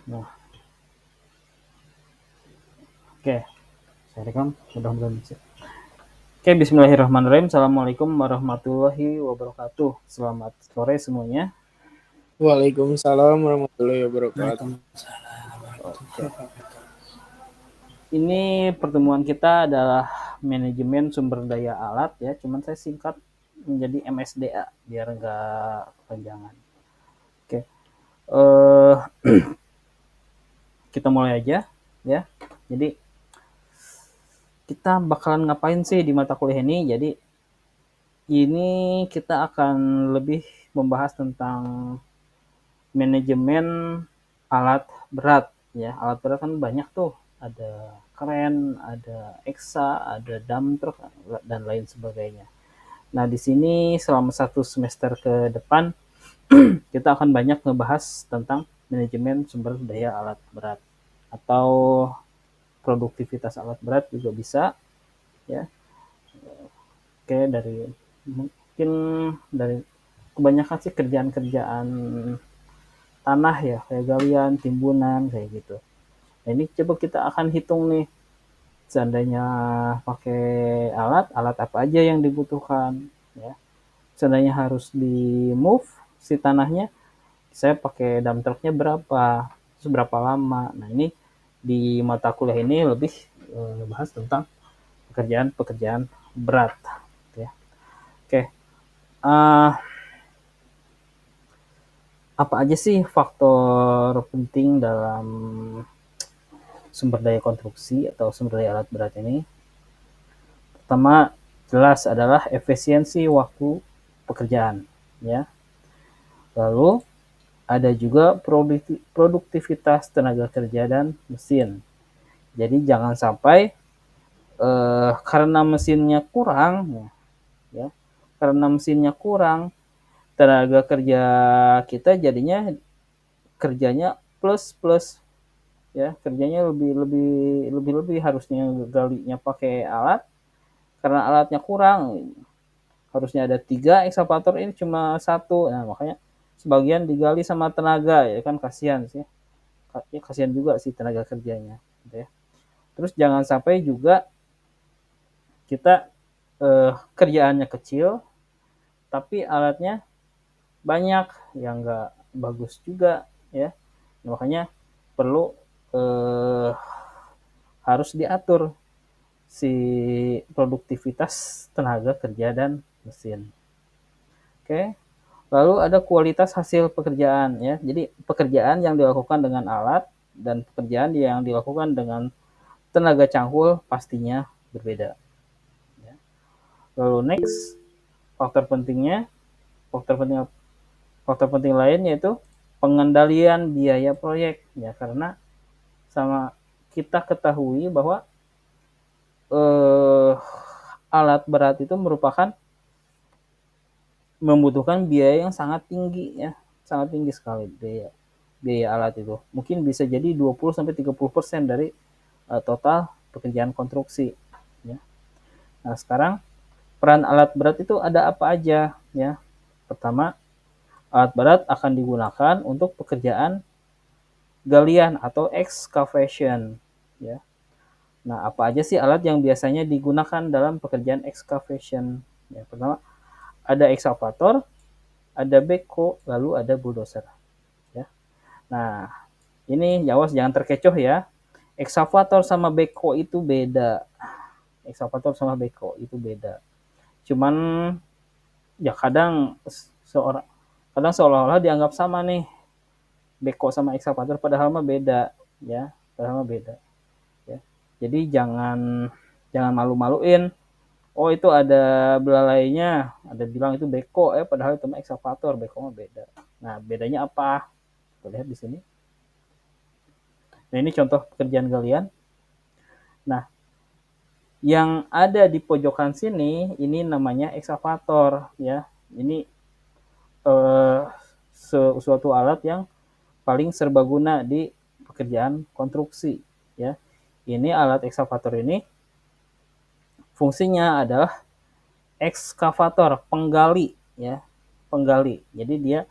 Nah, oke, saya rekam. Mudah-mudahan bisa. Oke, Bismillahirrahmanirrahim. Assalamualaikum warahmatullahi wabarakatuh. Selamat sore semuanya. Waalaikumsalam warahmatullahi wabarakatuh. Oke. Ini pertemuan kita adalah manajemen sumber daya alat ya. Cuman saya singkat menjadi MSDA biar nggak kepanjangan. Oke. Eh kita mulai aja ya. Jadi kita bakalan ngapain sih di mata kuliah ini? Jadi ini kita akan lebih membahas tentang manajemen alat berat ya. Alat berat kan banyak tuh, ada kren, ada eksa, ada dump truck dan lain sebagainya. Nah, di sini selama 1 semester ke depan kita akan banyak ngebahas tentang manajemen sumber daya alat berat atau produktivitas alat berat juga bisa ya. Oke, dari mungkin dari kebanyakan sih kerjaan-kerjaan tanah ya, kayak galian, timbunan, kayak gitu. Nah, ini coba kita akan hitung nih, seandainya pakai alat apa aja yang dibutuhkan ya. Seandainya harus di move si tanahnya, saya pakai dump trucknya berapa, terus berapa lama. Nah, ini di mata kuliah ini lebih bahas tentang pekerjaan-pekerjaan berat ya. Oke, uh, apa aja sih faktor penting dalam sumber daya konstruksi atau sumber daya alat berat ini? Pertama, jelas adalah efisiensi waktu pekerjaan ya. Lalu ada juga produktivitas tenaga kerja dan mesin. Jadi jangan sampai karena mesinnya kurang ya, karena mesinnya kurang, tenaga kerja kita jadinya kerjanya plus plus ya, kerjanya lebih lebih lebih lebih, harusnya galinya pakai alat, karena alatnya kurang, harusnya ada 3 ekskavator, ini cuma 1. Nah, makanya sebagian digali sama tenaga ya kan, kasihan sih ya, kasihan juga sih tenaga kerjanya gitu ya. Terus jangan sampai juga kita kerjaannya kecil tapi alatnya banyak, yang enggak bagus juga ya. Makanya perlu harus diatur si produktivitas tenaga kerja dan mesin. Oke. Lalu ada kualitas hasil pekerjaan ya. Jadi pekerjaan yang dilakukan dengan alat dan pekerjaan yang dilakukan dengan tenaga cangkul pastinya berbeda. Ya. Lalu next, faktor pentingnya, faktor penting faktor penting lain yaitu pengendalian biaya proyek ya, karena sama kita ketahui bahwa eh, alat berat itu merupakan membutuhkan biaya yang sangat tinggi ya, sangat tinggi sekali biaya alat itu. Mungkin bisa jadi 20-30% dari total pekerjaan konstruksi ya. Nah, sekarang peran alat berat itu ada apa aja ya. Pertama, alat berat akan digunakan untuk pekerjaan galian atau excavation ya. Nah, apa aja sih alat yang biasanya digunakan dalam pekerjaan excavation? Ya, pertama ada excavator, ada backhoe, lalu ada bulldozer ya. Nah, ini awas jangan terkecoh ya. Excavator sama backhoe itu beda. Excavator sama backhoe itu beda. Cuman ya kadang seolah-olah dianggap sama nih, backhoe sama excavator, padahal mah beda ya, padahal mah beda ya. Jadi jangan jangan malu-maluin, oh itu ada belalainya, ada bilang itu beko ya, padahal itu mah ekskavator, beko mah beda. Nah, bedanya apa? Kita lihat di sini. Nah, ini contoh pekerjaan galian. Nah, yang ada di pojokan sini ini namanya ekskavator ya. Ini eh, suatu alat yang paling serbaguna di pekerjaan konstruksi ya. Ini alat ekskavator ini fungsinya adalah ekskavator, penggali ya, penggali. Jadi dia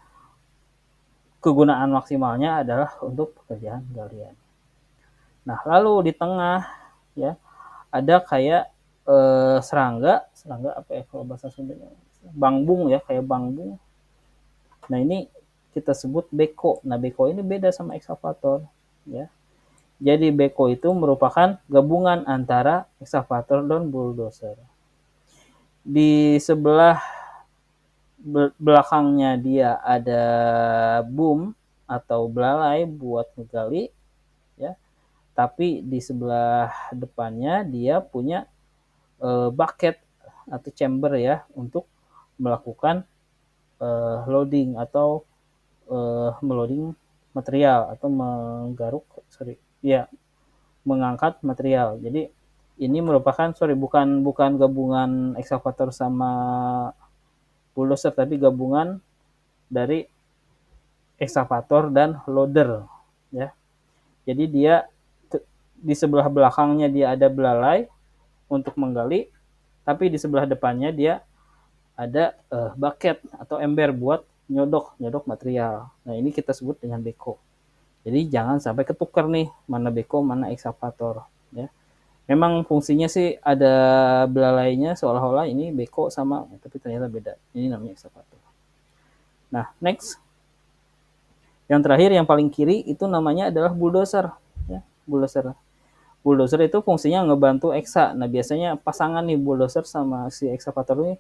kegunaan maksimalnya adalah untuk pekerjaan galian. Nah, lalu di tengah ya ada kayak serangga apa ya kalau bahasa Sundanya? Bangbung ya, kayak bangbung. Nah, ini kita sebut beko. Nah, beko ini beda sama ekskavator ya. Jadi beko itu merupakan gabungan antara ekskavator dan bulldozer. Di sebelah belakangnya dia ada boom atau belalai buat ngegali ya. Tapi di sebelah depannya dia punya bucket atau chamber ya untuk melakukan loading atau meloading material atau mengangkat material. Jadi ini merupakan bukan gabungan ekskavator sama bulldozer, tapi gabungan dari ekskavator dan loader ya. Jadi dia di sebelah belakangnya dia ada belalai untuk menggali, tapi di sebelah depannya dia ada bucket atau ember buat nyodok material. Nah, ini kita sebut dengan beko. Jadi jangan sampai ketukar nih mana beko mana ekskavator ya. Memang fungsinya sih ada belalainya seolah-olah ini beko sama, tapi ternyata beda. Ini namanya ekskavator. Nah, next. Yang terakhir yang paling kiri itu namanya adalah bulldozer ya. Bulldozer itu fungsinya ngebantu eksa. Nah, biasanya pasangan nih bulldozer sama si ekskavator ini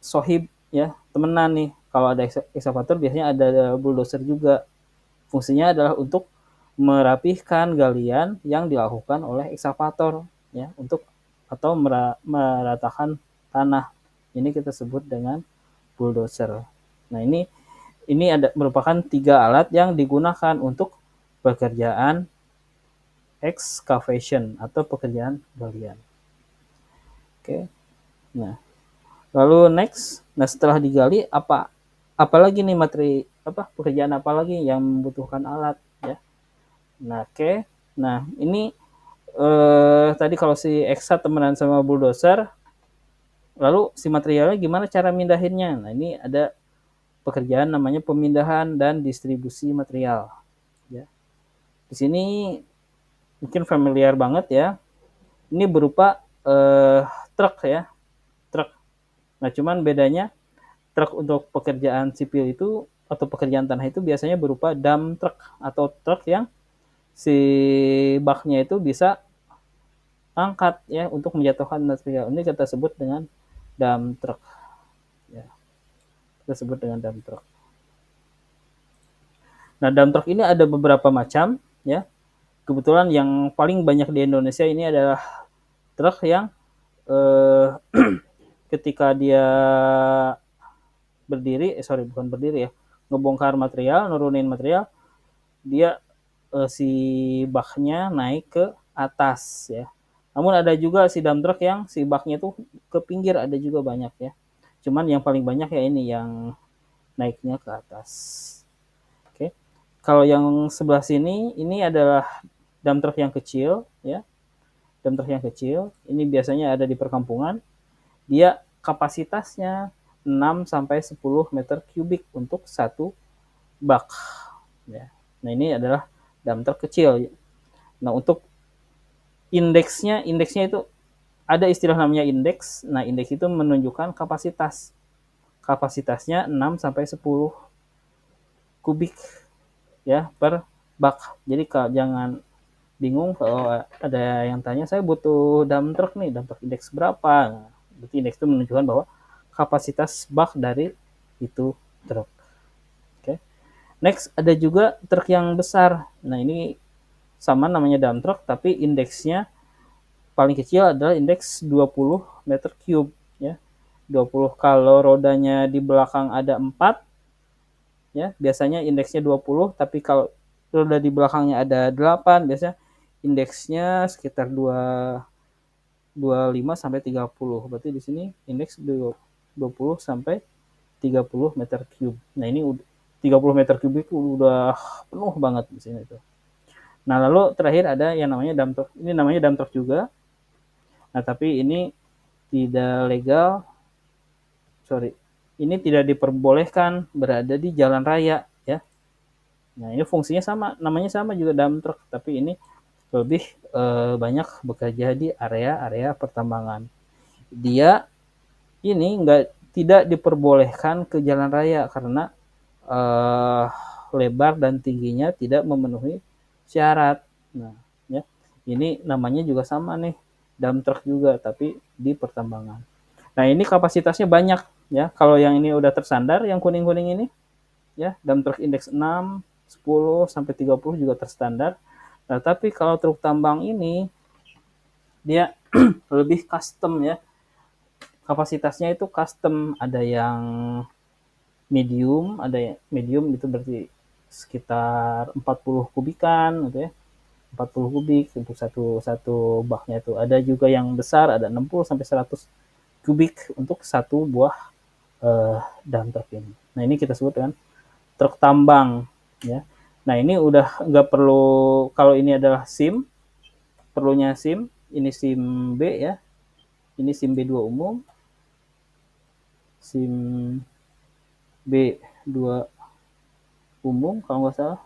sohib ya, temenan nih. Kalau ada ekskavator biasanya ada bulldozer juga. Fungsinya adalah untuk merapihkan galian yang dilakukan oleh ekskavator ya, untuk atau meratakan tanah. Ini kita sebut dengan bulldozer. Nah, ini merupakan 3 alat yang digunakan untuk pekerjaan excavation atau pekerjaan galian. Oke. Nah, lalu next, setelah digali apalagi nih pekerjaan apa lagi yang membutuhkan alat ya. Nah, oke. Nah, ini tadi kalau si Exa temenan sama bulldozer, lalu si materialnya gimana cara mindahinnya? Nah, ini ada pekerjaan namanya pemindahan dan distribusi material ya. Di sini mungkin familiar banget ya. Ini berupa truk ya. Truk. Nah, cuman bedanya truk untuk pekerjaan sipil itu atau pekerjaan tanah itu biasanya berupa dump truck atau truk yang si baknya itu bisa angkat ya untuk menjatuhkan material. Ini kita sebut dengan dump truck. Ya. Kita sebut dengan dump truck. Nah, dump truck ini ada beberapa macam ya. Kebetulan yang paling banyak di Indonesia ini adalah truk yang ketika dia ngebongkar material, nurunin material, dia si baknya naik ke atas ya. Namun ada juga si dump truck yang si baknya tuh ke pinggir, ada juga banyak ya. Cuman yang paling banyak ya ini yang naiknya ke atas. Oke. Kalau yang sebelah sini ini adalah dump truck yang kecil ya. Dump truck yang kecil, ini biasanya ada di perkampungan. Dia kapasitasnya 6 sampai 10 meter kubik untuk satu bak ya. Nah, ini adalah dump truck kecil. Nah, untuk indeksnya itu ada istilah namanya indeks. Nah, indeks itu menunjukkan kapasitas. Kapasitasnya 6 sampai 10 kubik ya per bak. Jadi jangan bingung kalau ada yang tanya, saya butuh dump truck nih, dump truck indeks berapa? Nah, berarti indeks itu menunjukkan bahwa kapasitas bak dari itu truk. Oke. Next, ada juga truk yang besar. Nah, ini sama namanya dump truck, tapi indeksnya paling kecil adalah indeks 20 meter cube ya. 20 kalau rodanya di belakang ada 4 ya, biasanya indeksnya 20, tapi kalau roda di belakangnya ada 8, biasanya indeksnya sekitar 25 sampai 30. Berarti di sini indeks 20 sampai 30 meter cube. Nah, ini 30 meter cube itu udah penuh banget di sini itu. Nah, lalu terakhir ada yang namanya dump truck. Ini namanya dump truck juga. Nah, tapi ini tidak legal. Ini tidak diperbolehkan berada di jalan raya ya. Nah, ini fungsinya sama, namanya sama juga dump truck, tapi ini lebih banyak bekerja di area-area pertambangan. Dia ini tidak diperbolehkan ke jalan raya karena lebar dan tingginya tidak memenuhi syarat. Nah, ya, ini namanya juga sama nih, dump truck juga, tapi di pertambangan. Nah, ini kapasitasnya banyak ya. Kalau yang ini udah tersandar, yang kuning-kuning ini, ya, dump truck indeks 6, 10 sampai 30 juga terstandar. Nah, tapi kalau truk tambang ini dia lebih custom ya. Kapasitasnya itu custom, ada yang medium, ada yang medium itu berarti sekitar 40 kubikan gitu ya. 40 kubik untuk satu satu baknya itu. Ada juga yang besar, ada 60 sampai 100 kubik untuk satu buah dump truck ini. Nah, ini kita sebut dengan truk tambang ya. Nah, ini udah nggak perlu, kalau ini adalah SIM, perlunya SIM, ini SIM B ya. Ini SIM B2 umum, SIM B2 umum kalau nggak salah.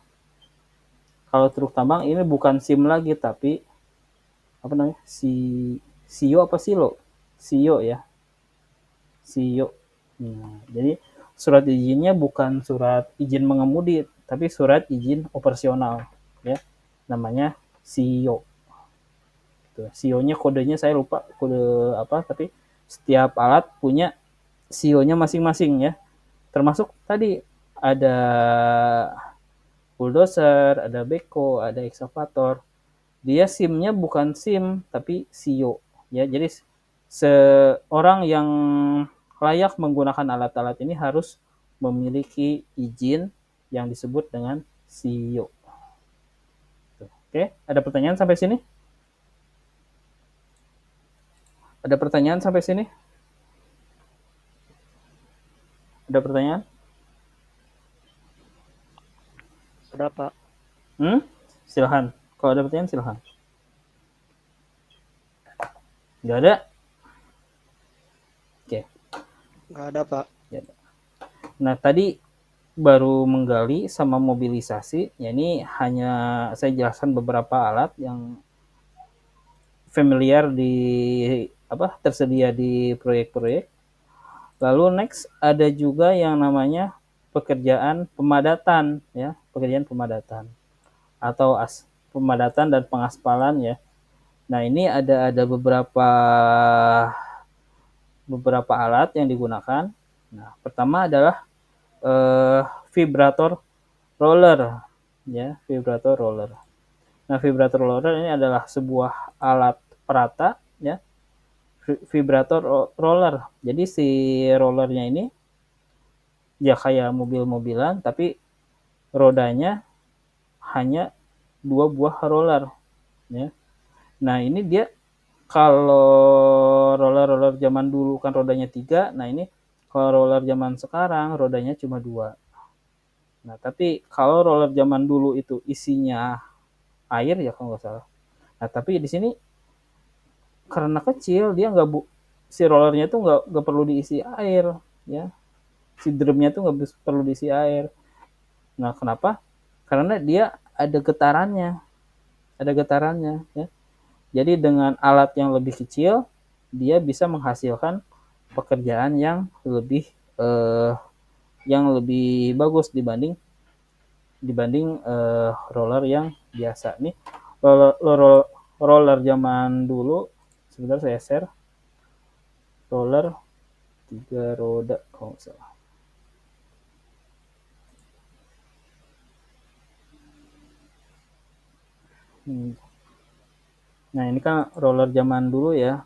Kalau truk tambang ini bukan SIM lagi, tapi apa namanya? SIO apa SILO? SIO ya. SIO. Nah, jadi surat izinnya bukan surat izin mengemudi, tapi surat izin operasional ya. Namanya SIO. SIO-nya kodenya saya lupa kode apa, tapi setiap alat punya SIO-nya masing-masing ya. Termasuk tadi ada bulldozer, ada beko, ada ekskavator. Dia SIM-nya bukan SIM tapi SIO ya. Jadi seorang yang layak menggunakan alat-alat ini harus memiliki izin yang disebut dengan SIO. Oke, ada pertanyaan sampai sini? Ada pertanyaan sampai sini? Ada pertanyaan? Ada, Pak. Silahkan. Kalau ada pertanyaan silahkan. Nggak ada? Oke. Nggak ada, Pak. Nah, tadi baru menggali sama mobilisasi. Ya, ini hanya saya jelaskan beberapa alat yang familiar tersedia di proyek-proyek. Lalu next ada juga yang namanya pekerjaan pemadatan ya, pekerjaan pemadatan atau pemadatan dan pengaspalan ya. Nah, ini ada beberapa alat yang digunakan. Nah, pertama adalah vibrator roller ya, vibrator roller. Nah, vibrator roller ini adalah sebuah alat perata ya, vibrator roller. Jadi si rollernya ini ya kayak mobil-mobilan, tapi rodanya hanya 2 buah roller ya. Nah, ini dia kalau roller zaman dulu kan rodanya 3, nah ini kalau roller zaman sekarang rodanya cuma 2. Nah, tapi kalau roller zaman dulu itu isinya air ya kalau nggak salah. Nah, tapi di sini karena kecil dia si rollernya itu nggak perlu diisi air ya. Si drumnya itu nggak perlu diisi air. Nah, kenapa? Karena dia ada getarannya ya. Jadi dengan alat yang lebih kecil dia bisa menghasilkan pekerjaan yang lebih bagus dibanding roller yang biasa nih. Roller zaman dulu, sebentar saya share. Roller 3 roda kalau nggak salah. Nah, ini kan roller zaman dulu ya.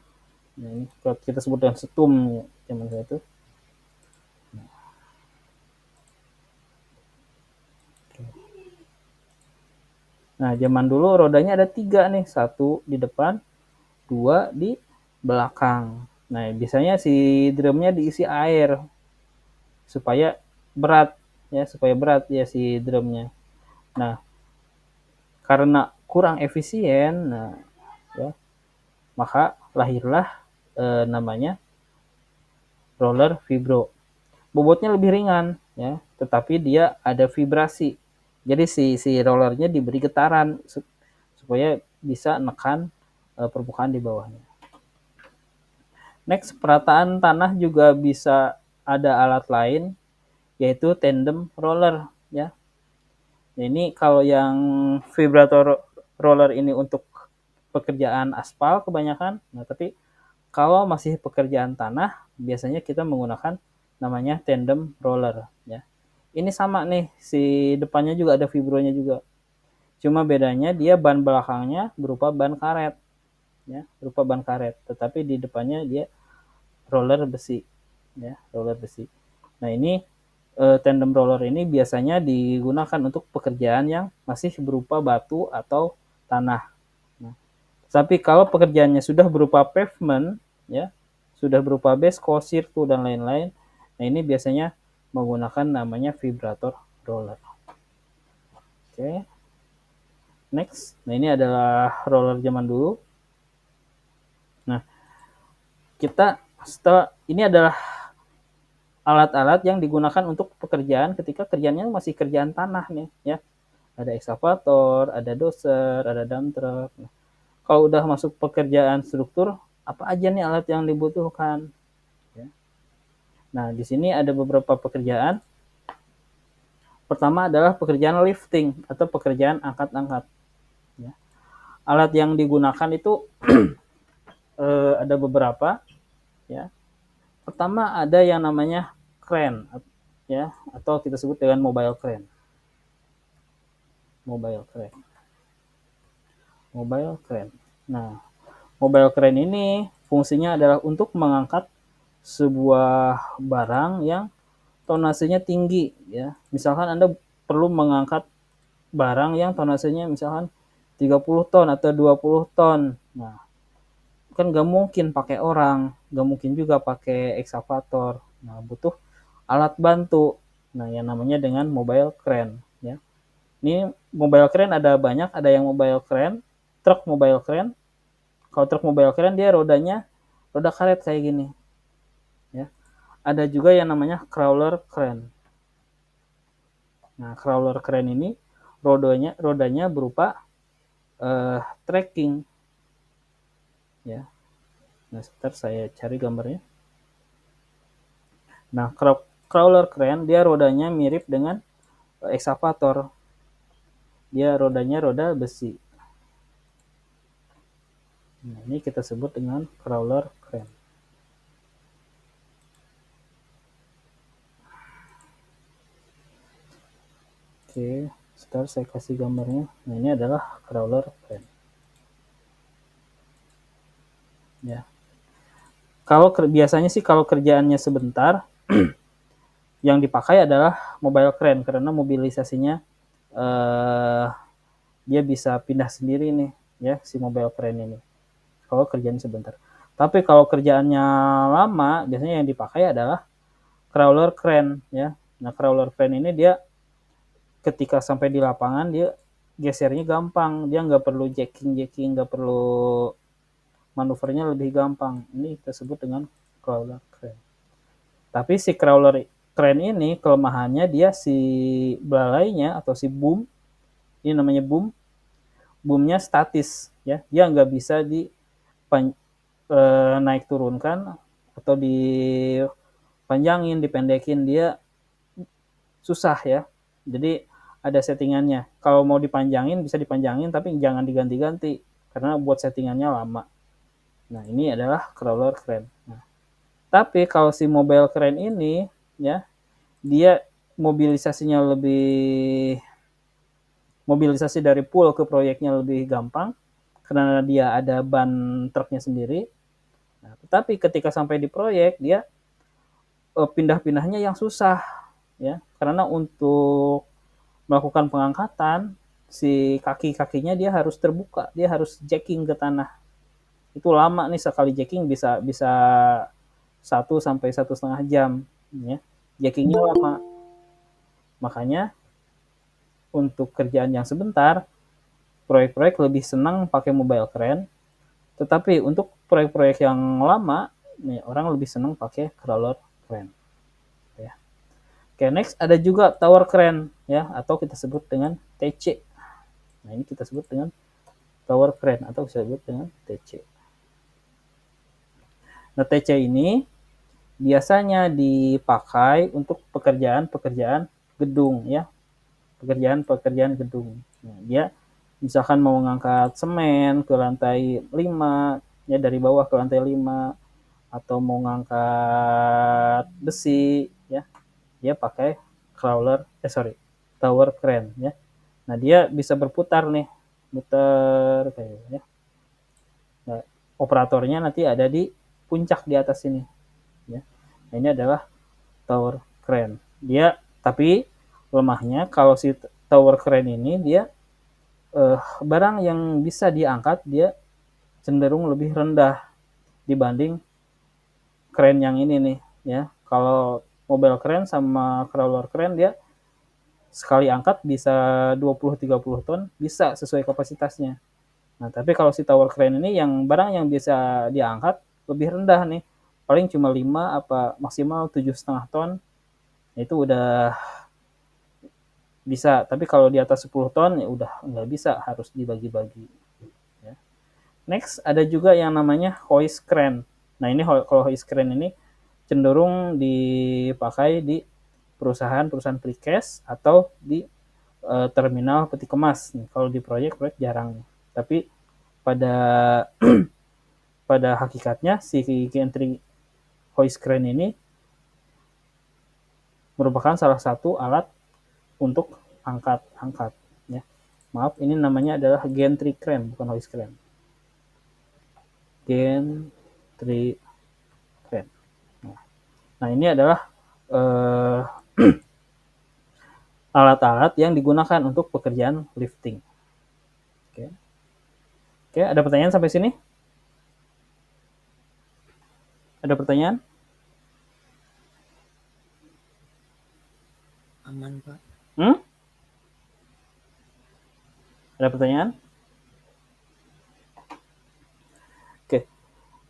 Nah, ini kalau kita sebut dengan setum ya, zaman saya itu. Nah, zaman dulu rodanya ada 3 nih, 1 di depan, 2 di belakang. Nah, biasanya si drumnya diisi air supaya berat ya si drumnya. Nah, karena kurang efisien, nah ya, maka lahirlah namanya roller vibro. Bobotnya lebih ringan ya, tetapi dia ada vibrasi Jadi si rollernya diberi getaran supaya bisa nekan permukaan di bawahnya. Next, perataan tanah juga bisa ada alat lain, yaitu tandem roller, ya. Ini kalau yang vibrator roller ini untuk pekerjaan aspal kebanyakan. Nah, tapi kalau masih pekerjaan tanah, biasanya kita menggunakan namanya tandem roller, ya. Ini sama nih, si depannya juga ada vibronya juga. Cuma bedanya dia ban belakangnya berupa ban karet, ya, berupa ban karet. Tetapi di depannya dia roller besi, ya, roller besi. Nah, ini tandem roller ini biasanya digunakan untuk pekerjaan yang masih berupa batu atau tanah. Nah, tapi kalau pekerjaannya sudah berupa pavement, ya, sudah berupa base course, sirkuit dan lain-lain, nah ini biasanya menggunakan namanya vibrator roller. Oke. Next. Nah, ini adalah roller zaman dulu. Nah, kita setelah ini adalah alat-alat yang digunakan untuk pekerjaan ketika kerjanya masih kerjaan tanah nih, ya. Ada ekskavator, ada dozer, ada dump truck. Nah, kalau udah masuk pekerjaan struktur, apa aja nih alat yang dibutuhkan? Ya. Nah, di sini ada beberapa pekerjaan. Pertama adalah pekerjaan lifting atau pekerjaan angkat-angkat. Ya. Alat yang digunakan itu ada beberapa, ya. Pertama ada yang namanya crane, ya, atau kita sebut dengan mobile crane. Mobile crane. Mobile crane. Nah, mobile crane ini fungsinya adalah untuk mengangkat sebuah barang yang tonasenya tinggi, ya. Misalkan Anda perlu mengangkat barang yang tonasenya misalkan 30 ton atau 20 ton. Nah, kan nggak mungkin pakai orang, nggak mungkin juga pakai ekskavator. Nah, butuh alat bantu. Nah, yang namanya dengan mobile crane, ya. Ini mobile crane ada banyak, ada yang mobile crane, truk mobile crane. Kalau truk mobile crane dia rodanya roda karet kayak gini, ya. Ada juga yang namanya crawler crane. Nah, crawler crane ini rodanya berupa tracking, ya. Nah, sebentar saya cari gambarnya. Nah, crawler crane dia rodanya mirip dengan ekskavator. Dia rodanya roda besi. Nah, ini kita sebut dengan crawler crane. Oke, sebentar saya kasih gambarnya. Nah, ini adalah crawler crane. Ya. Kalau biasanya sih kalau kerjaannya sebentar, yang dipakai adalah mobile crane karena mobilisasinya dia bisa pindah sendiri nih, ya, si mobile crane ini. Kalau kerjaan sebentar. Tapi kalau kerjaannya lama, biasanya yang dipakai adalah crawler crane, ya. Nah, crawler crane ini dia ketika sampai di lapangan dia gesernya gampang, dia nggak perlu jacking, nggak perlu manuvernya lebih gampang. Ini kita sebut dengan crawler crane. Tapi si crawler crane ini kelemahannya dia si belalainya atau si boom, ini namanya boom, boomnya statis, ya. Dia nggak bisa naik turunkan atau dipanjangin, dipendekin, dia susah, ya. Jadi ada settingannya. Kalau mau dipanjangin bisa dipanjangin, tapi jangan diganti-ganti karena buat settingannya lama. Nah, ini adalah crawler crane. Nah, tapi kalau si mobile crane ini, ya, dia mobilisasi dari pool ke proyeknya lebih gampang karena dia ada ban truknya sendiri. Nah, tetapi ketika sampai di proyek dia pindah-pindahnya yang susah, ya, karena untuk melakukan pengangkatan si kaki-kakinya dia harus terbuka, dia harus jacking ke tanah. Itu lama nih, sekali jacking bisa 1 sampai 1,5 jam, ya. Jackingnya lama. Makanya untuk kerjaan yang sebentar, proyek-proyek lebih senang pakai mobile crane. Tetapi untuk proyek-proyek yang lama, nih, orang lebih senang pakai crawler crane. Ya. Oke, next ada juga tower crane ya, atau kita sebut dengan TC. Nah, ini kita sebut dengan tower crane atau bisa disebut dengan TC. Nah, TC ini biasanya dipakai untuk pekerjaan-pekerjaan gedung ya, pekerjaan-pekerjaan gedung. Nah, dia misalkan mau mengangkat semen ke lantai 5 ya, dari bawah ke lantai 5, atau mau ngangkat besi ya, dia pakai tower crane ya. Nah, dia bisa berputar nih, muter kayak ya. Nah, operatornya nanti ada di puncak di atas ini ya. Nah, ini adalah tower crane. Dia tapi lemahnya kalau si tower crane ini dia barang yang bisa diangkat dia cenderung lebih rendah dibanding crane yang ini nih ya. Kalau mobile crane sama crawler crane dia sekali angkat bisa 20-30 ton, bisa sesuai kapasitasnya. Nah, tapi kalau si tower crane ini yang barang yang bisa diangkat lebih rendah nih, paling cuma 5 apa maksimal 7,5 ton. Itu udah bisa, tapi kalau di atas 10 ton ya udah nggak bisa, harus dibagi-bagi ya. Next ada juga yang namanya hoist crane. Nah, ini kalau hoist crane ini cenderung dipakai di perusahaan-perusahaan precast atau di terminal peti kemas. Nih, kalau di proyek-proyek jarang. Tapi pada pada hakikatnya si gantry hoist crane ini merupakan salah satu alat untuk angkat ya. Maaf, ini namanya adalah gantry crane, bukan hoist crane. Gantry crane. Nah, ini adalah alat-alat yang digunakan untuk pekerjaan lifting. Oke. Oke, ada pertanyaan sampai sini? Ada pertanyaan? Aman, Pak. Ada pertanyaan? Oke.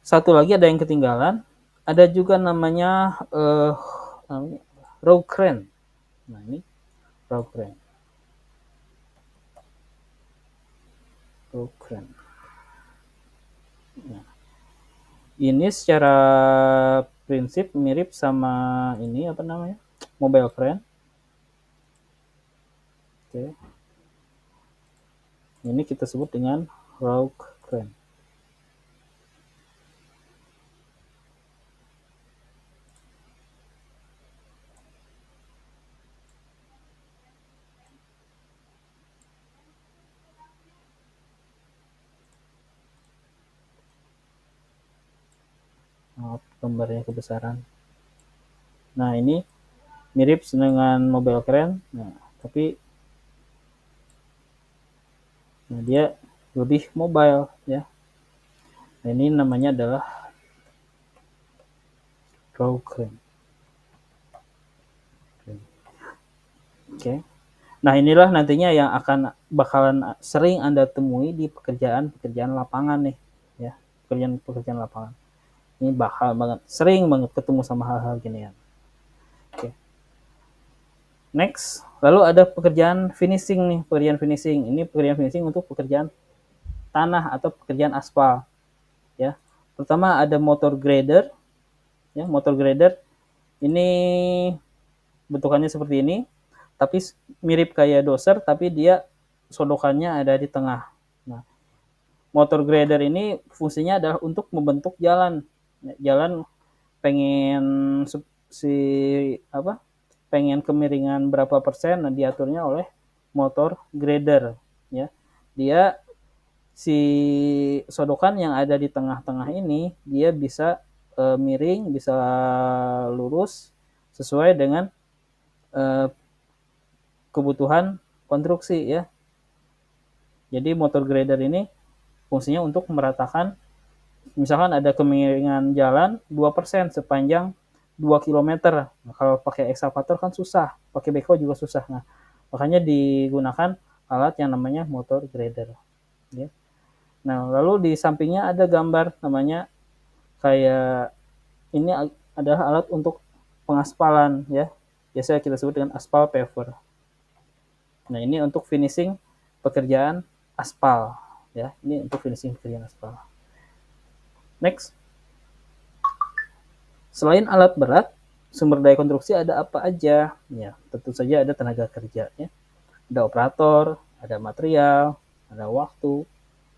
Satu lagi ada yang ketinggalan. Ada juga namanya row crane. Nah, ini row crane. Row crane. Nah, ini secara prinsip mirip sama ini apa namanya? Mobile crane. Oke. Ini kita sebut dengan row crane. Maaf, gambarnya kebesaran. Nah, ini mirip dengan mobile crane. Nah, tapi dia lebih mobile ya. Nah, ini namanya adalah row crane. Oke. Nah, inilah nantinya yang bakalan sering Anda temui di pekerjaan-pekerjaan lapangan nih ya. Pekerjaan-pekerjaan lapangan. Ini bakal sering banget ketemu sama hal-hal ginian. Oke. Next, lalu ada pekerjaan finishing nih, pekerjaan finishing. Ini pekerjaan finishing untuk pekerjaan tanah atau pekerjaan aspal. Ya. Pertama ada motor grader. Ya, motor grader ini bentukannya seperti ini, tapi mirip kayak doser, tapi dia sodokannya ada di tengah. Nah, motor grader ini fungsinya adalah untuk membentuk jalan. Jalan pengen pengen kemiringan berapa persen, nah diaturnya oleh motor grader ya. Dia si sodokan yang ada di tengah-tengah ini dia bisa miring, bisa lurus sesuai dengan kebutuhan konstruksi ya. Jadi motor grader ini fungsinya untuk meratakan, misalkan ada kemiringan jalan 2% sepanjang 2 km. Nah, kalau pakai ekskavator kan susah, pakai backhoe juga susah. Nah, makanya digunakan alat yang namanya motor grader. Ya. Nah, lalu di sampingnya ada gambar namanya kayak ini adalah alat untuk pengaspalan ya. biasa kita sebut dengan aspal paver. Nah, ini untuk finishing pekerjaan aspal ya. Ini untuk finishing pekerjaan aspal. Next. Selain alat berat, sumber daya konstruksi ada apa aja? Ya, tentu saja ada tenaga kerja ya. Ada operator, ada material, ada waktu,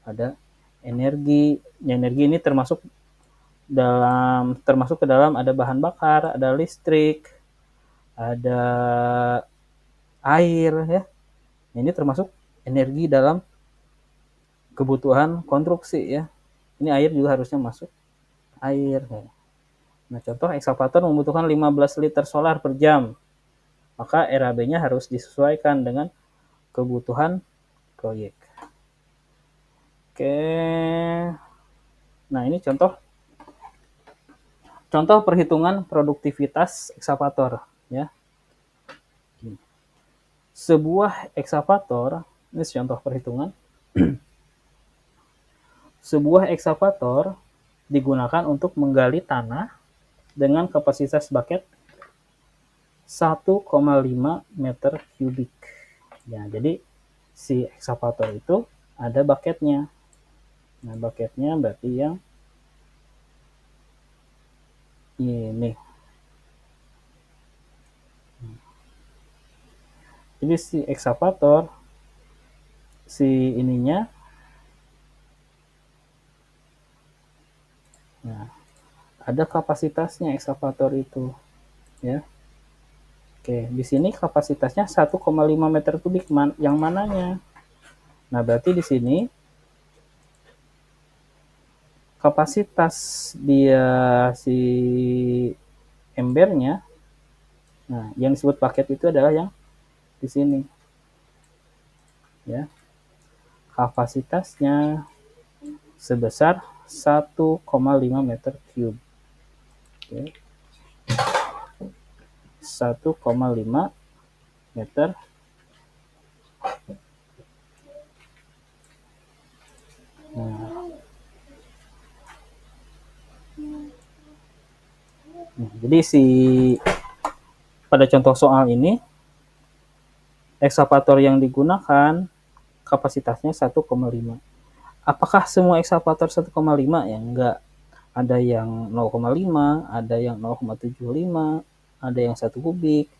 ada energi. Ya, energi ini termasuk ke dalam ada bahan bakar, ada listrik, ada air ya. Ini termasuk energi dalam kebutuhan konstruksi ya. Ini air juga harusnya masuk air. Nah, contoh ekskavator membutuhkan 15 liter solar per jam. Maka RAB-nya harus disesuaikan dengan kebutuhan proyek. Oke. Nah, ini contoh perhitungan produktivitas ekskavator ya. Sebuah ekskavator, ini contoh perhitungan. Sebuah ekskavator digunakan untuk menggali tanah dengan kapasitas bucket 1,5 meter kubik. Ya, jadi si ekskavator itu ada bucketnya. Nah, bucketnya berarti yang ini. Jadi si ekskavator, si ininya, nah, ada kapasitasnya ekskavator itu, ya. Oke, di sini kapasitasnya 1,5 meter kubik, yang mananya? Nah, berarti di sini kapasitas dia si embernya, nah, yang disebut paket itu adalah yang di sini, ya. Kapasitasnya sebesar 1,5 meter cube. Oke. 1,5 meter jadi pada contoh soal ini ekskavator yang digunakan kapasitasnya 1,5. Apakah semua ekskavator 1,5? Ya enggak. Ada yang 0,5, ada yang 0,75, ada yang 1 kubik,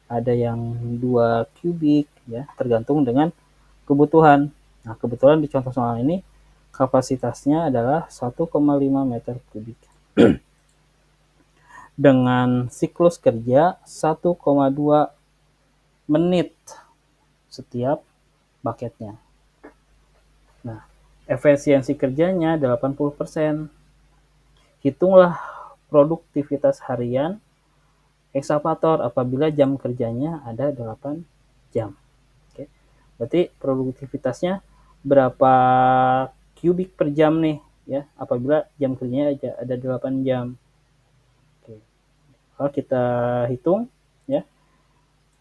ada yang 2 kubik ya, tergantung dengan kebutuhan. Nah, kebetulan di contoh soal ini kapasitasnya adalah 1,5 meter kubik. Dengan siklus kerja 1,2 menit setiap bucketnya. Nah, efisiensi kerjanya 80%. Hitunglah produktivitas harian ekskavator apabila jam kerjanya ada 8 jam. Oke. Berarti produktivitasnya berapa kubik per jam nih ya apabila jam kerjanya ada 8 jam. Oke. Kalau kita hitung ya.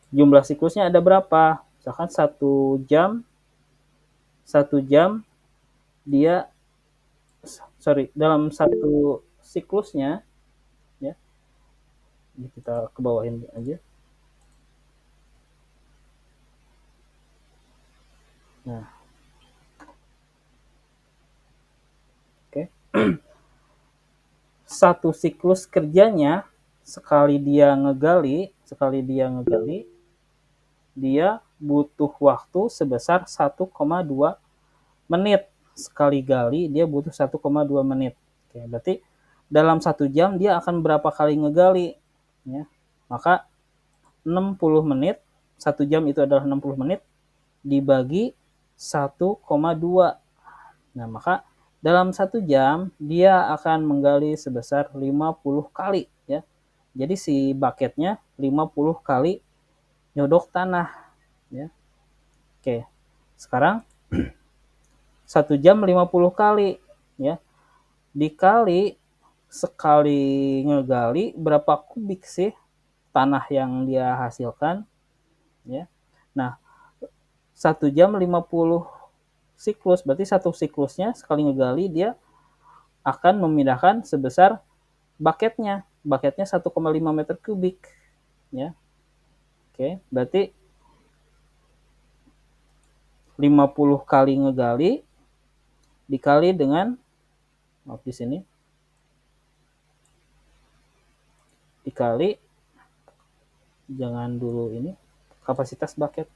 Jumlah siklusnya ada berapa? Misalkan 1 jam dia dalam satu siklusnya ya. Ini kita ke bawahin aja. Nah. Oke. Satu siklus kerjanya sekali dia ngegali dia butuh waktu sebesar 1,2 menit. Sekali gali dia butuh 1,2 menit. Oke, berarti dalam 1 jam dia akan berapa kali ngegali ya. Maka 60 menit, 1 jam itu adalah 60 menit dibagi 1,2. Nah, maka dalam 1 jam dia akan menggali sebesar 50 kali ya. Jadi si bucketnya 50 kali nyodok tanah ya. Oke. Sekarang 1 jam 50 kali ya. Dikali sekali ngegali berapa kubik sih tanah yang dia hasilkan ya. Nah, 1 jam 50 siklus berarti satu siklusnya sekali ngegali dia akan memindahkan sebesar bucketnya 1,5 meter kubik ya. Oke, berarti 50 kali ngegali dikali dengan di sini dikali, jangan dulu ini, kapasitas bucket.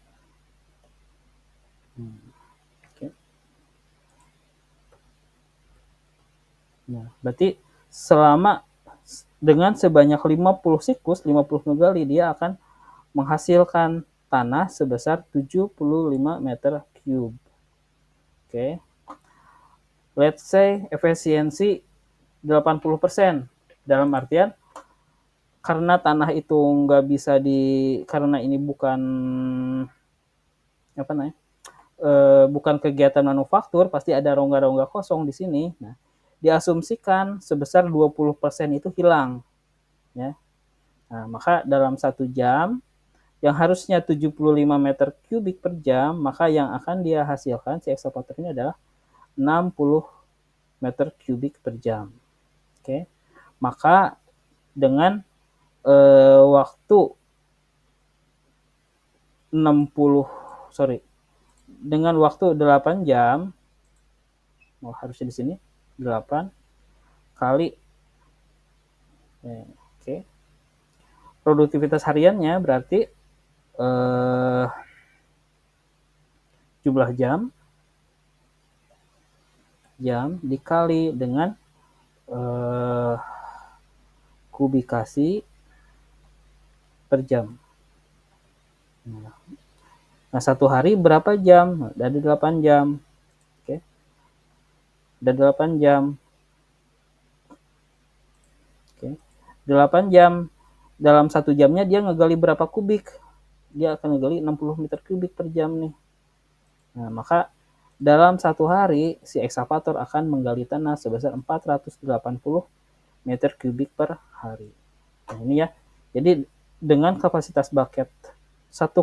Oke. Nah, berarti selama dengan sebanyak 50 siklus, 50 ngegali, dia akan menghasilkan tanah sebesar 75 meter cube. Oke. Let's say efisiensi 80%. Dalam artian karena tanah itu nggak bisa karena ini bukan bukan kegiatan manufaktur, pasti ada rongga-rongga kosong di sini. Nah, diasumsikan sebesar 20% itu hilang, ya. Nah, maka dalam 1 jam yang harusnya 75 meter kubik per jam, maka yang akan dia hasilkan si ekskavator ini adalah 60 meter kubik per jam. Oke. Maka dengan waktu 8 jam, harusnya di sini 8 kali produktivitas hariannya berarti jumlah jam dikali dengan kubikasi per jam. Nah, 1 hari berapa jam? Dari 8 jam. Oke. Dari 8 jam. Oke. 8 jam. Dalam 1 jamnya dia ngegali berapa kubik? Dia akan ngegali 60 meter kubik per jam nih. Nah, maka dalam 1 hari si ekskavator akan menggali tanah sebesar 480 meter kubik per hari. Nah, ini ya. Jadi dengan kapasitas bucket 1,5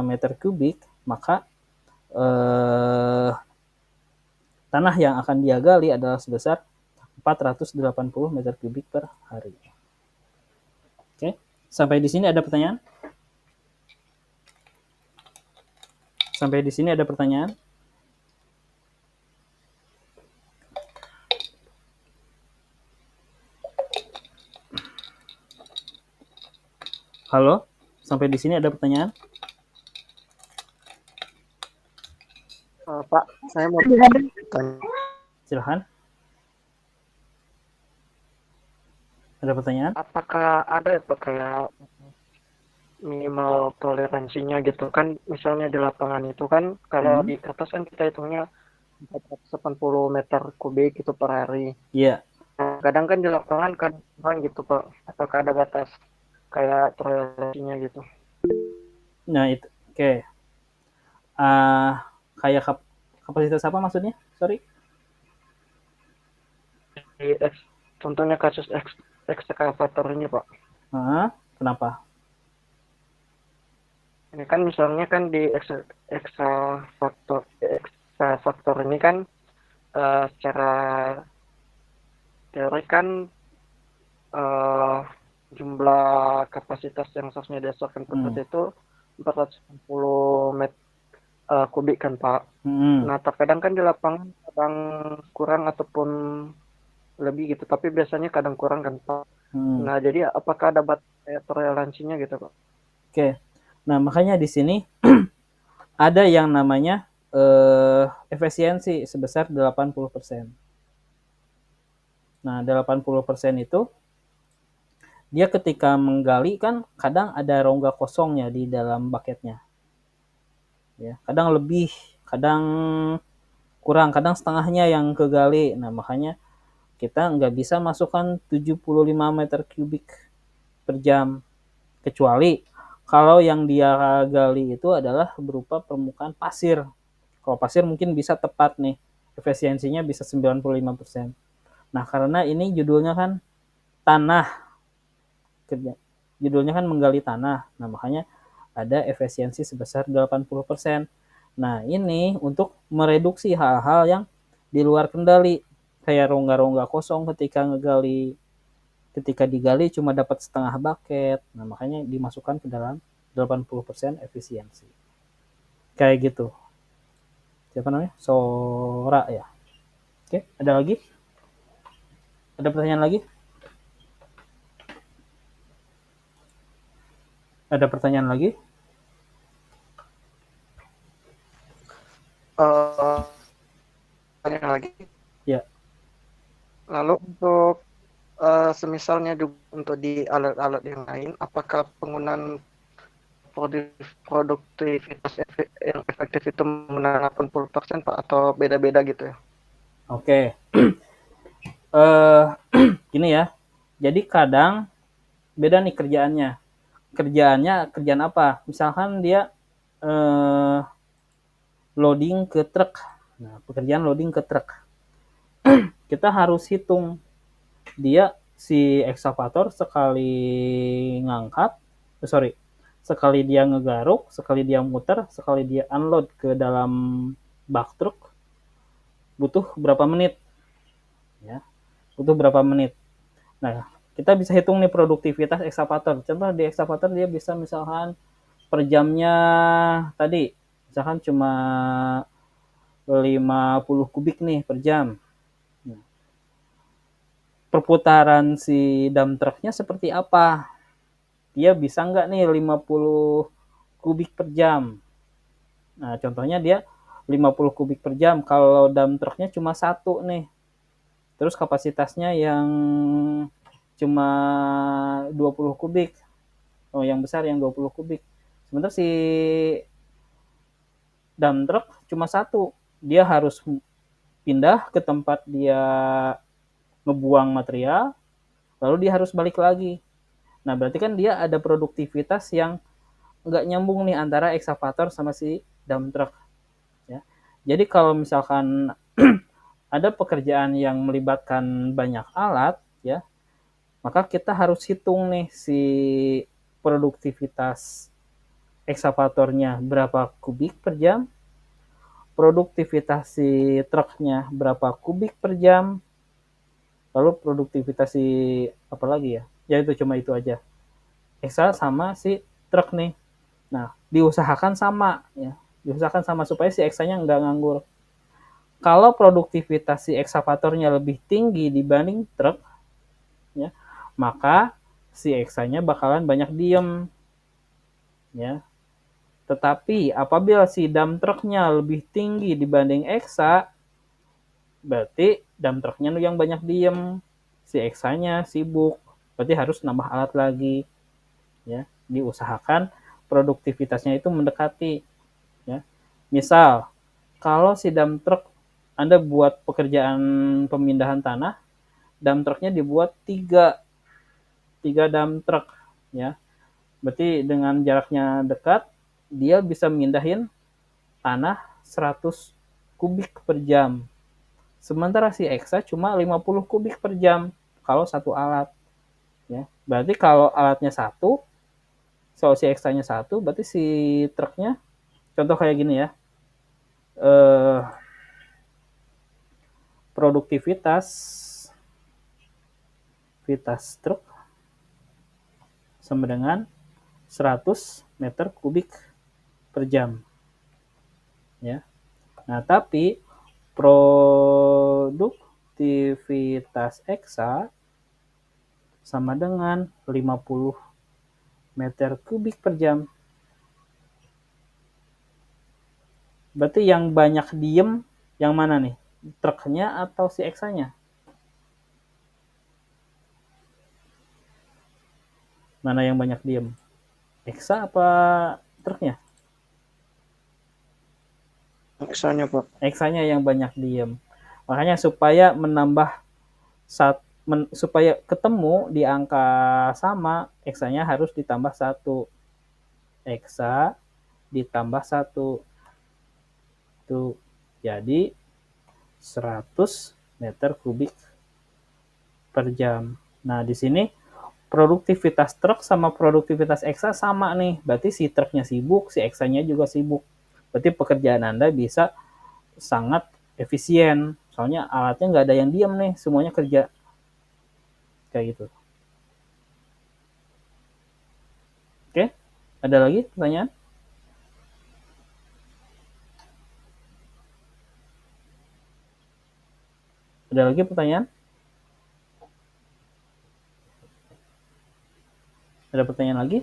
meter kubik, maka tanah yang akan dia gali adalah sebesar 480 meter kubik per hari. Oke, sampai di sini ada pertanyaan? Sampai di sini ada pertanyaan? Halo? Sampai di sini ada pertanyaan? Pak, saya mau tanya. Silahkan. Ada pertanyaan? Apakah ada ya Pak kayak minimal toleransinya gitu kan? Misalnya di lapangan itu kan kalau di atas kan kita hitungnya 480 meter kubik itu per hari. Iya. Nah, kadang kan di lapangan kan gitu Pak. Apakah ada batas kayak toleransinya gitu? Nah, itu. Oke. Kayak kapasitas apa maksudnya? Sorry. Contohnya kasus ekskavator ini Pak. Kenapa? Ini kan misalnya kan di ekskavator ini kan secara teori kan jumlah kapasitas yang seharusnya dihasilkan seperti itu 460 meter kubik kan Pak. Nah terkadang kan di lapangan kadang kurang ataupun lebih gitu, tapi biasanya kadang kurang kan Pak. Nah jadi apakah ada batas toleransinya gitu Pak? Oke. Nah makanya di sini ada yang namanya efisiensi sebesar 80%. Nah 80% itu dia ketika menggali kan kadang ada rongga kosongnya di dalam bucketnya. Ya, kadang lebih, kadang kurang, kadang setengahnya yang kegali. Nah, makanya kita nggak bisa masukkan 75 meter kubik per jam. Kecuali kalau yang dia gali itu adalah berupa permukaan pasir. Kalau pasir mungkin bisa tepat nih, efisiensinya bisa 95%. Nah, karena ini judulnya kan tanah, judulnya kan menggali tanah. Nah, makanya ada efisiensi sebesar 80%. Nah, ini untuk mereduksi hal-hal yang di luar kendali, kayak rongga-rongga kosong ketika digali cuma dapat setengah bucket. Nah, makanya dimasukkan ke dalam 80% efisiensi. Kayak gitu. Siapa namanya? Sora ya. Oke, ada lagi? Ada pertanyaan lagi? Ada pertanyaan lagi? Pertanyaan lagi? Ya. Lalu untuk semisalnya juga untuk di alat-alat yang lain, apakah penggunaan produktivitas yang efektif itu menggunakan 80% Pak atau beda-beda gitu ya? Oke. Gini ya. Jadi kadang beda nih kerjaannya. Kerjaan apa? Misalkan dia loading ke truk. Nah, pekerjaan loading ke truk. Kita harus hitung dia si ekskavator sekali ngangkat, sekali dia ngegaruk, sekali dia muter, sekali dia unload ke dalam bak truk butuh berapa menit, ya, butuh berapa menit. Nah, kita bisa hitung nih produktivitas ekskavator. Contoh di ekskavator dia bisa misalkan per jamnya tadi, misalkan cuma 50 kubik nih per jam. Nah, perputaran si dump trucknya seperti apa? Dia bisa nggak nih 50 kubik per jam? Nah, contohnya dia 50 kubik per jam. Kalau dump trucknya cuma satu nih. Terus kapasitasnya yang cuma 20 kubik. Oh, yang besar yang 20 kubik. Sementara si dump truck cuma satu. Dia harus pindah ke tempat dia ngebuang material, lalu dia harus balik lagi. Nah, berarti kan dia ada produktivitas yang nggak nyambung nih antara ekskavator sama si dump truck. Ya. Jadi kalau misalkan ada pekerjaan yang melibatkan banyak alat, ya, maka kita harus hitung nih si produktivitas ekskavatornya berapa kubik per jam, produktivitas si truknya berapa kubik per jam, lalu produktivitas si apa lagi ya? Ya itu cuma itu aja. Eksa sama si truk nih. Nah, diusahakan sama ya. Diusahakan sama supaya si eksanya nggak nganggur. Kalau produktivitas si ekskavatornya lebih tinggi dibanding truk, ya, maka si eksanya bakalan banyak diem, ya. Tetapi apabila si dump trucknya lebih tinggi dibanding eksa, berarti dump trucknya yang banyak diem, si eksanya sibuk, berarti harus nambah alat lagi, ya. Diusahakan produktivitasnya itu mendekati, ya. Misal kalau si dump truck Anda buat pekerjaan pemindahan tanah, dump trucknya dibuat tiga dump truck, ya. Berarti dengan jaraknya dekat, dia bisa mindahin tanah 100 kubik per jam. Sementara si Exa cuma 50 kubik per jam kalau satu alat, ya. Berarti kalau alatnya satu, so si Exa-nya satu, berarti si truknya, contoh kayak gini ya, produktivitas truk sama dengan 100 meter kubik per jam, ya. Nah, tapi produktivitas Exa sama dengan 50 meter kubik per jam. Berarti yang banyak diem yang mana nih? Truknya atau si Exa-nya? Mana yang banyak diem? Exa apa truknya? Eksanya Pak. Exa-nya yang banyak diem. Makanya supaya menambah supaya ketemu di angka sama, Exa-nya harus ditambah 1. Exa ditambah 1. Tuh. Jadi 100 meter kubik per jam. Nah, di sini produktivitas truk sama produktivitas Exa sama nih. Berarti si truknya sibuk, si Exa-nya juga sibuk. Berarti pekerjaan Anda bisa sangat efisien. Soalnya alatnya nggak ada yang diam nih, semuanya kerja. Kayak gitu. Oke? Ada lagi pertanyaan? Ada lagi pertanyaan? Ada pertanyaan lagi?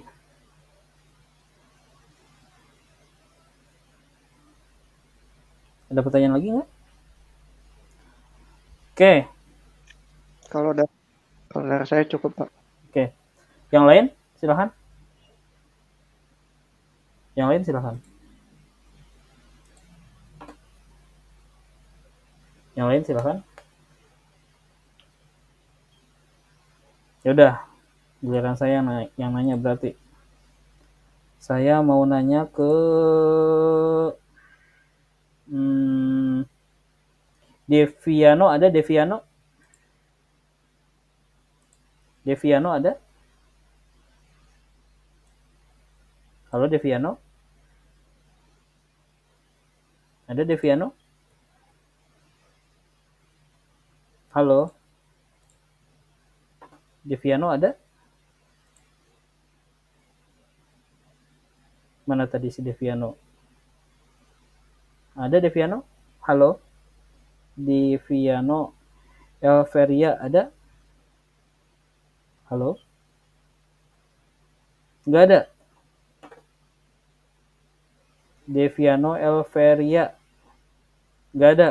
Ada pertanyaan lagi nggak? Oke. Kalau dari saya cukup, Pak. Oke. Yang lain silahkan. Yang lain silahkan. Yang lain silahkan. Ya udah, giliran saya yang nanya berarti. Saya mau nanya ke Deviano, ada Deviano? Deviano ada? Halo Deviano? Ada Deviano? Halo? Deviano ada? Mana tadi si Deviano? Ada Deviano? Halo? Deviano Elveria ada? Halo? Nggak ada? Deviano Elveria nggak ada?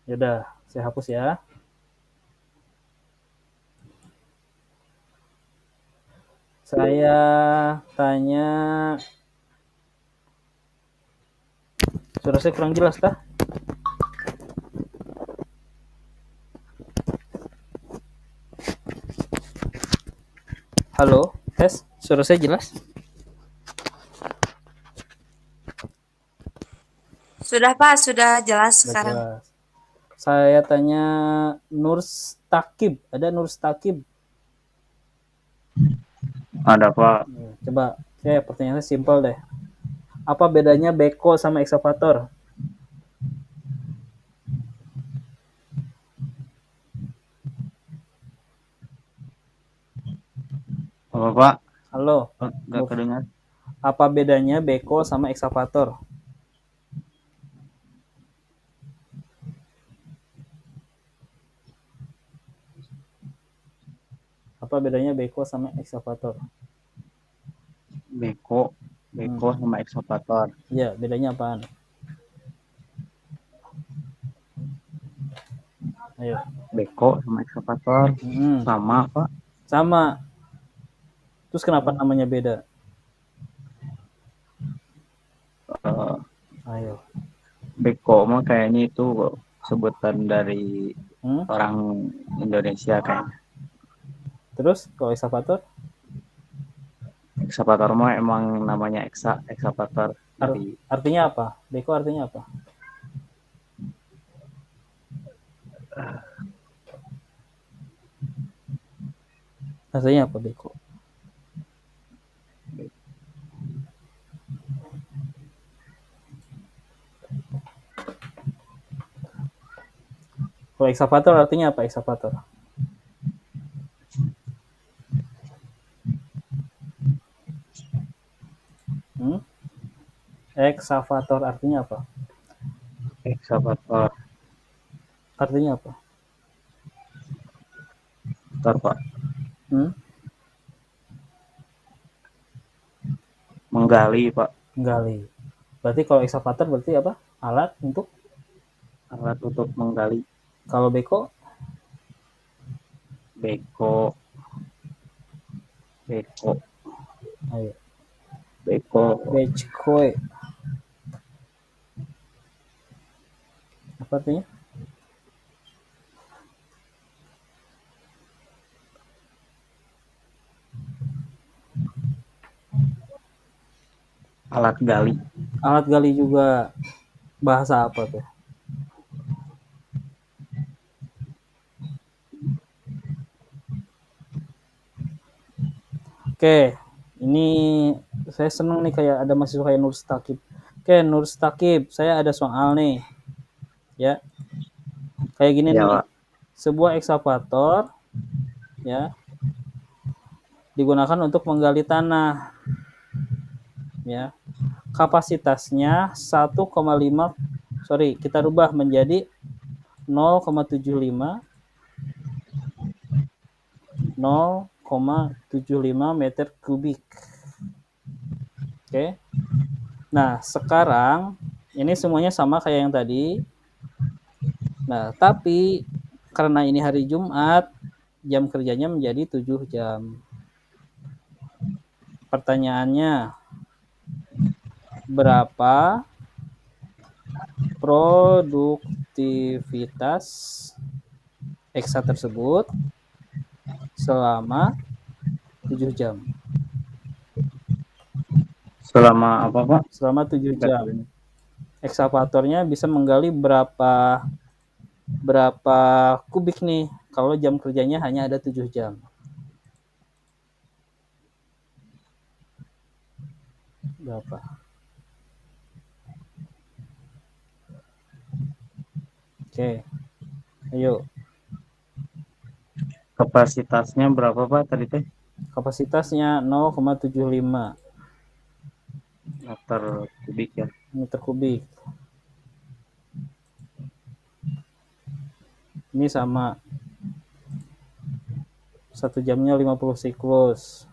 Yaudah, saya hapus ya. Saya tanya, suara saya kurang jelas kah? Halo, tes, suara saya jelas? Sudah Pak, sudah jelas sekarang. Jelas. Saya tanya Nurstakib, ada Nurstakib? Ada Pak. Coba, pertanyaannya simpel deh. Apa bedanya beko sama eksavator? Apa Pak? Halo. Nggak kedengar. Apa bedanya beko sama eksavator? Apa bedanya beko sama eksavator? Beko sama eksavator. Iya, bedanya apaan? Ayo. Beko sama eksavator sama Pak? Sama. Terus kenapa namanya beda? Ayo. Beko mah kayaknya itu sebutan dari orang Indonesia kayaknya. Terus kalau eksavator? Eksavator mah emang namanya eksavator. Artinya apa? Beko artinya apa? Artinya apa beko? Kalau eksavator artinya apa eksavator? Eksavator artinya apa? Eksavator artinya apa? Bentar Pak. Menggali Pak. Menggali. Berarti kalau eksavator berarti apa? Alat untuk menggali. Kalau beko? Beko. Ayo. Beko. Apa artinya? Alat gali. Alat gali juga. Bahasa apa tuh? Oke, ini saya senang nih kayak ada mahasiswa kayak Nurstakib. Oke, Nurstakib, saya ada soal nih. Ya. Kayak gini nih. sebuah ekskavator ya digunakan untuk menggali tanah ya. Kapasitasnya 1,5 kita rubah menjadi 0,75 meter kubik. Oke. Nah, sekarang ini semuanya sama kayak yang tadi. Nah, tapi karena ini hari Jumat, jam kerjanya menjadi 7 jam. Pertanyaannya, berapa produktivitas eksa tersebut selama 7 jam? Selama apa, Pak? Selama 7 jam. Ekskavatornya bisa menggali berapa kubik nih kalau jam kerjanya hanya ada 7 jam. Berapa? Oke. Ayo. Kapasitasnya berapa, Pak, tadi teh? Kapasitasnya 0,75 meter kubik ya. Meter kubik. Ini sama. 1 jamnya 50 siklus.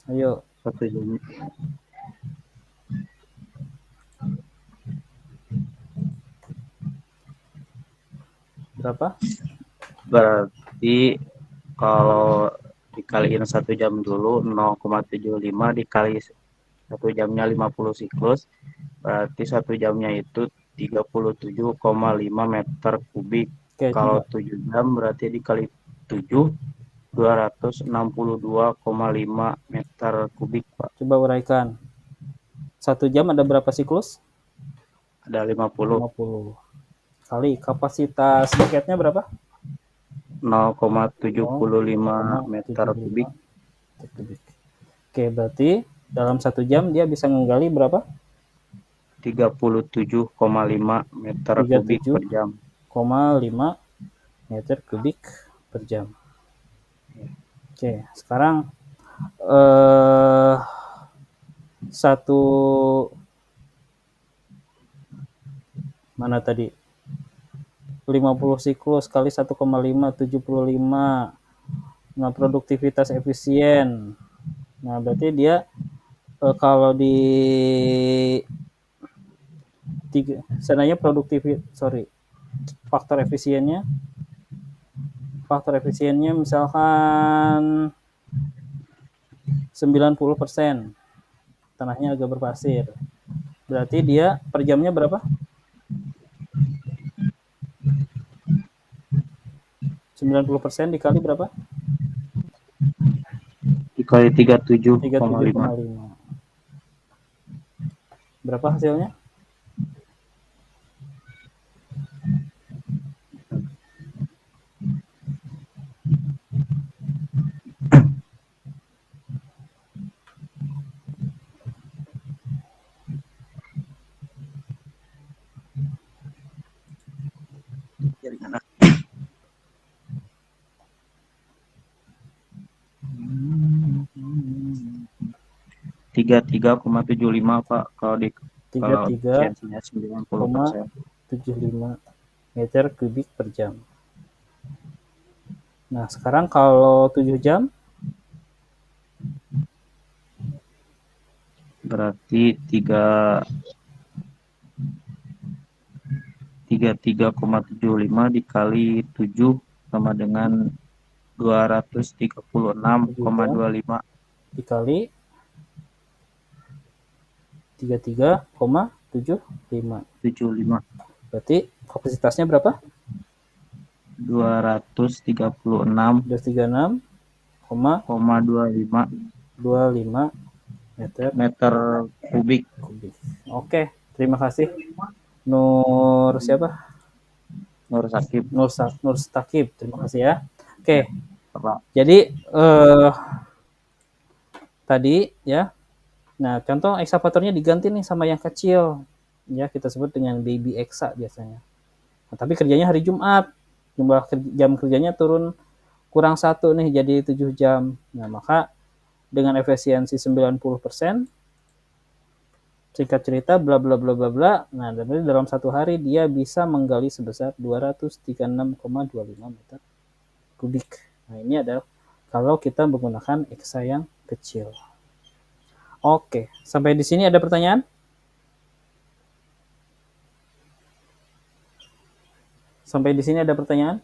Ayo. 1 jam. Berapa? Berarti kalau dikaliin 1 jam dulu 0,75 dikali 1 jamnya 50 siklus, berarti 1 jamnya itu 37,5 meter kubik. Oke, kalau coba. 7 jam berarti dikali 7 262,5 meter kubik, Pak. Coba uraikan. 1 jam ada berapa siklus? Ada 50. 50. Kali kapasitas buketnya berapa? 0,75 meter kubik. Oke, berarti dalam 1 jam dia bisa menggali berapa? 37,5 meter kubik per jam. 37,5 meter kubik per jam. Oke, sekarang mana tadi? 50 siklus kali 1,5 75. Nah, produktivitas efisien. Nah, berarti dia kalau di sebenarnya faktor efisiennya misalkan 90%. Tanahnya agak berpasir. Berarti dia per jamnya berapa? 90% dikali berapa? Dikali 37,5. Berapa hasilnya? Tiga 33,75 Pak, kalau efisiensinya 90%. 75 meter kubik per jam. Nah, sekarang kalau 7 jam berarti 33,75 dikali 7 sama dengan 236,25 dikali 33,75. Berarti kapasitasnya berapa? 236,25 meter kubik. Oke, terima kasih. Nur siapa? Nur Sakib. Terima kasih ya. Oke. Pak. Jadi tadi ya. Nah, contoh ekskavatornya diganti nih sama yang kecil. Ya, kita sebut dengan baby eksa biasanya. Nah, tapi kerjanya hari Jumat, jumlah jam kerjanya turun kurang 1 nih jadi 7 jam. Nah, maka dengan efisiensi 90%, singkat cerita bla bla bla bla bla. Nah, dalam 1 hari dia bisa menggali sebesar 236,25 meter kubik. Nah, ini adalah kalau kita menggunakan eksa yang kecil. Oke, sampai di sini ada pertanyaan? Sampai di sini ada pertanyaan?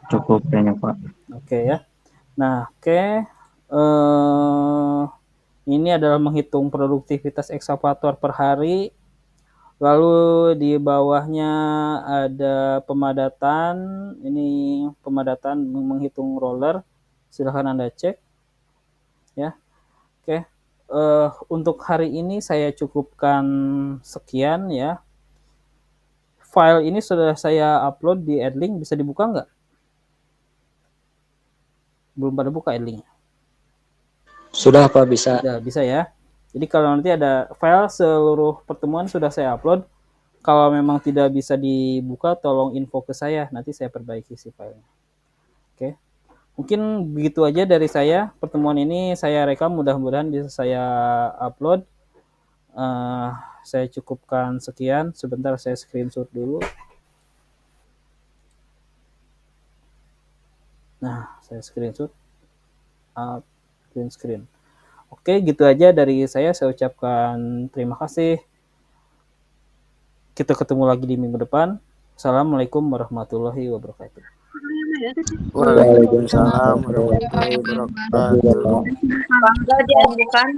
Cukup kayaknya Pak. Oke ya. Nah, oke. Ini adalah menghitung produktivitas ekskavator per hari. Lalu di bawahnya ada pemadatan. Ini pemadatan menghitung roller. Silahkan Anda cek. Ya. Oke. Untuk hari ini saya cukupkan sekian ya. File ini sudah saya upload di Edlink, bisa dibuka nggak? Belum pada buka Edlink. Sudah Pak, bisa. Sudah, bisa ya. Jadi kalau nanti ada file seluruh pertemuan sudah saya upload. Kalau memang tidak bisa dibuka, tolong info ke saya. Nanti saya perbaiki si filenya. Oke. Mungkin begitu aja dari saya. Pertemuan ini saya rekam, mudah-mudahan bisa saya upload. Saya cukupkan sekian. Sebentar saya screenshot dulu. Nah, saya screenshot. Green screen. Oke, gitu aja dari saya. Saya ucapkan terima kasih. Kita ketemu lagi di minggu depan. Assalamualaikum warahmatullahi wabarakatuh. Waalaikumsalam warahmatullahi wabarakatuh. Bangga dia bukan.